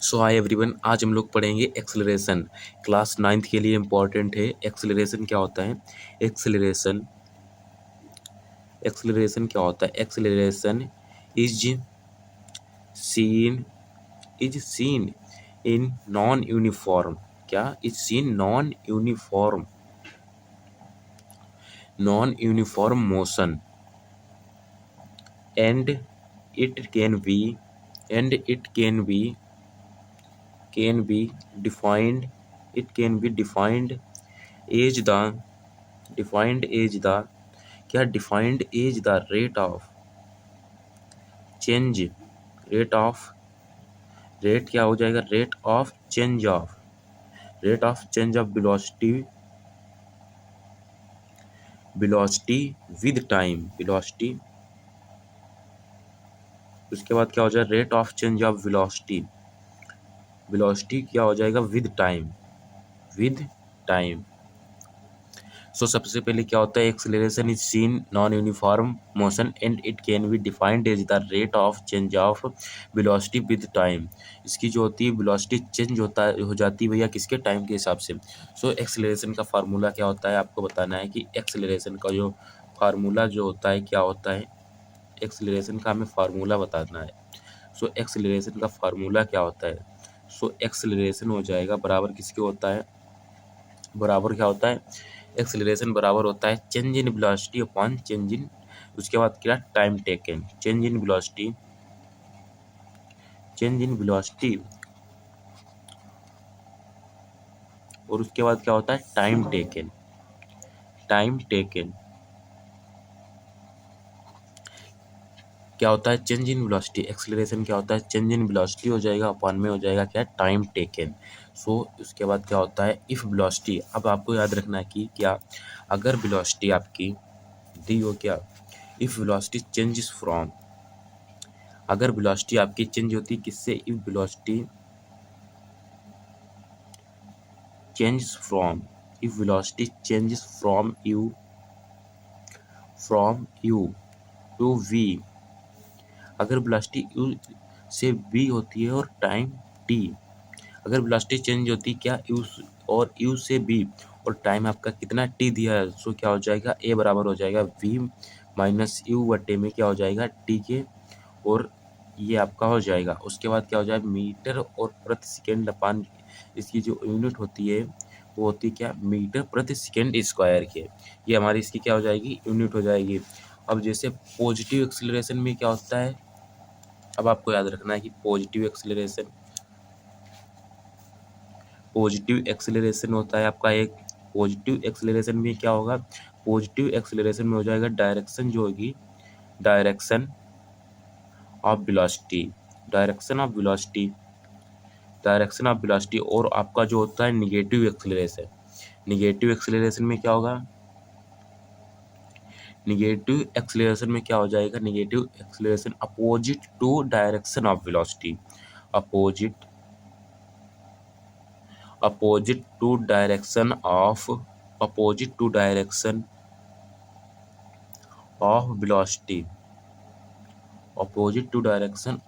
सो hi everyone, आज हम लोग पढ़ेंगे एक्सेलरेशन। क्लास 9th के लिए इम्पॉर्टेंट है। एक्सेलरेशन क्या होता है? एक्सेलरेशन एक्सेलरेशन क्या होता है? Acceleration is seen seen in non uniform. क्या? Is seen non uniform motion and it can be and it can be defined it can be as the defined as the क्या defined as the change rate क्या हो जाएगा? rate of change of velocity with time velocity। उसके बाद क्या हो जाएगा? rate of change of velocity क्या हो जाएगा? with time। सो सबसे पहले क्या होता है? Acceleration is seen non uniform motion and it can be defined as the rate of change of velocity with time. इसकी जो होती है वेलोसिटी चेंज हो जाती है भैया, किसके? टाइम के हिसाब से। सो एक्सेलरेशन का फार्मूला क्या होता है? आपको बताना है कि एक्सेलरेशन का जो फार्मूला जो होता है क्या होता है। एक्सेलरेशन का हमें फार्मूला बताना है। सो एक्सेलरेशन का फार्मूला क्या होता है? सो एक्सेलरेशन हो जाएगा बराबर किसके होता है? बराबर क्या होता है? एक्सेलरेशन बराबर होता है change in velocity upon change in, उसके बाद क्या? Time taken. Change in velocity और उसके बाद क्या होता है? टाइम टेकन क्या होता है? Change in velocity. एक्सेलरेशन क्या होता है? चेंज इन वेलोसिटी हो जाएगा, अपॉन में हो जाएगा क्या? Time taken. सो उसके बाद क्या होता है? If velocity. अब आपको याद रखना है कि क्या, अगर वेलोसिटी आपकी दी हो क्या, इफ वेलोसिटी चेंजेस फ्रॉम, अगर वेलोसिटी आपकी चेंज होती किससे? If velocity changes from, if velocity changes from u to v, अगर वेलोसिटी u से v होती है और टाइम t, अगर वेलोसिटी चेंज होती है क्या? u से v और टाइम आपका कितना t दिया है, सो क्या हो जाएगा? a बराबर हो जाएगा v माइनस यू बटे में क्या हो जाएगा? t के, और ये आपका हो जाएगा। उसके बाद क्या हो जाएगा? मीटर और प्रति सेकेंड अपान, इसकी जो यूनिट होती है वो होती है क्या? मीटर प्रति सेकेंड स्क्वायर के। ये हमारी इसकी क्या हो जाएगी? यूनिट हो जाएगी। अब जैसे पॉजिटिव एक्सीलरेशन में क्या होता है? अब आपको याद रखना है कि पॉजिटिव एक्सीलरेशन होता है आपका एक। पॉजिटिव एक्सीलरेशन में क्या होगा? पॉजिटिव एक्सीलरेशन में हो जाएगा डायरेक्शन जो होगी, डायरेक्शन ऑफ वेलोसिटी और आपका जो होता है निगेटिव एक्सीलरेशन में क्या होगा? निगेटिव एक्सीलरेशन में क्या हो जाएगा? Negative acceleration opposite to direction of velocity, opposite to direction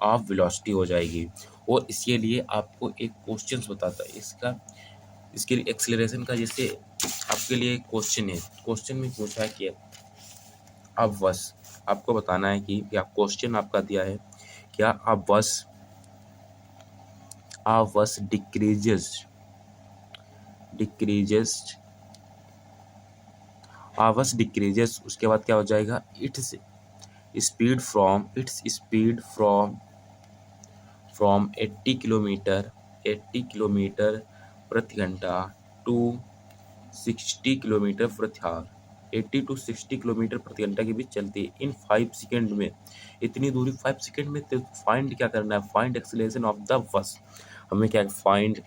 of velocity, हो जाएगी। और इसके लिए आपको एक क्वेश्चन बताता है इसके लिए एक्सीलरेशन का। जैसे आपके लिए क्वेश्चन है, क्वेश्चन में पूछा है कि अब बस आपको बताना है कि क्या क्वेश्चन आपका दिया है, क्या अब बस डिक्रीजेस, उसके बाद क्या हो जाएगा? इट्स स्पीड फ्रॉम 80 किलोमीटर प्रति घंटा टू 60 किलोमीटर प्रति आवर। 80 to 60 किलोमीटर प्रति घंटा के बीच चलती है इन 5 सेकेंड में। इतनी दूरी 5 सेकेंड में, तो फाइंड क्या करना है? Find acceleration of the bus. हमें क्या? Find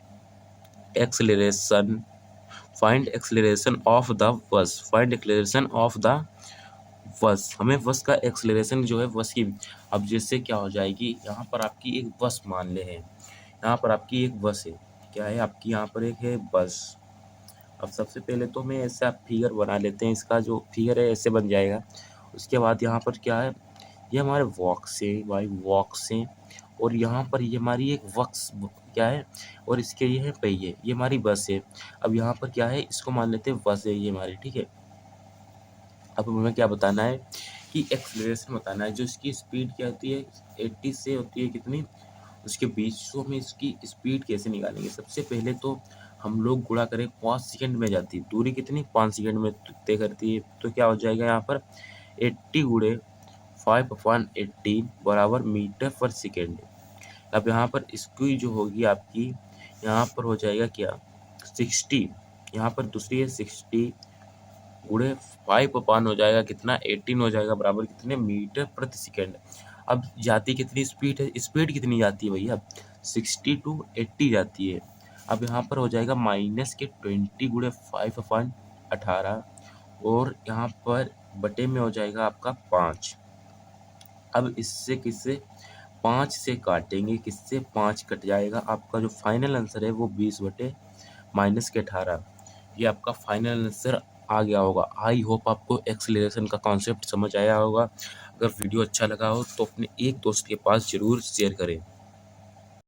acceleration of the bus. हमें बस का एक्सेलरेशन जो है बस की। अब जैसे क्या हो जाएगी, यहाँ पर आपकी एक बस मान ले है, यहाँ पर आपकी एक बस है। क्या है आपकी? यहाँ पर एक है बस। अब सबसे पहले तो हमें ऐसे आप फिगर बना लेते हैं, इसका जो फिगर है ऐसे बन जाएगा। उसके बाद यहाँ पर क्या है? ये हमारे वॉक्स है भाई, वॉक्स हैं। और यहाँ पर ये हमारी एक वक्स क्या है, और इसके ये है पहिए, ये हमारी बस है। अब यहाँ पर क्या है, इसको मान लेते हैं बस है ये हमारी, ठीक है। अब हमें क्या बताना है कि एक्सलेरेशन बताना है, जो इसकी स्पीड क्या होती है 80 से होती है कितनी, उसके बीच। तो हमें इसकी स्पीड कैसे निकालेंगे, सबसे पहले तो हम लोग गुणा करें 5 सेकंड में जाती है दूरी कितनी, 5 सेकंड में तय करती है, तो क्या हो जाएगा यहाँ पर 80 गुणे 5/80 बराबर मीटर पर सेकेंड। अब यहाँ पर इसकी जो होगी आपकी, यहाँ पर हो जाएगा क्या 60, यहाँ पर दूसरी है 60 गुणे 5 हो जाएगा कितना 18 हो जाएगा बराबर कितने मीटर प्रति सेकेंड। अब जाती कितनी स्पीड है, स्पीड कितनी जाती है भैया 60 टू 80 जाती है। अब यहाँ पर हो जाएगा माइनस के 20 गुणे 5/18 और यहाँ पर बटे में हो जाएगा आपका 5। अब इससे किससे 5 से काटेंगे, किससे 5 कट जाएगा, आपका जो फाइनल आंसर है वो 20/-18। ये आपका फाइनल आंसर आ गया होगा। आई होप आपको एक्सीलरेशन का कॉन्सेप्ट समझ आया होगा। अगर वीडियो अच्छा लगा हो तो अपने एक दोस्त के पास ज़रूर शेयर करें।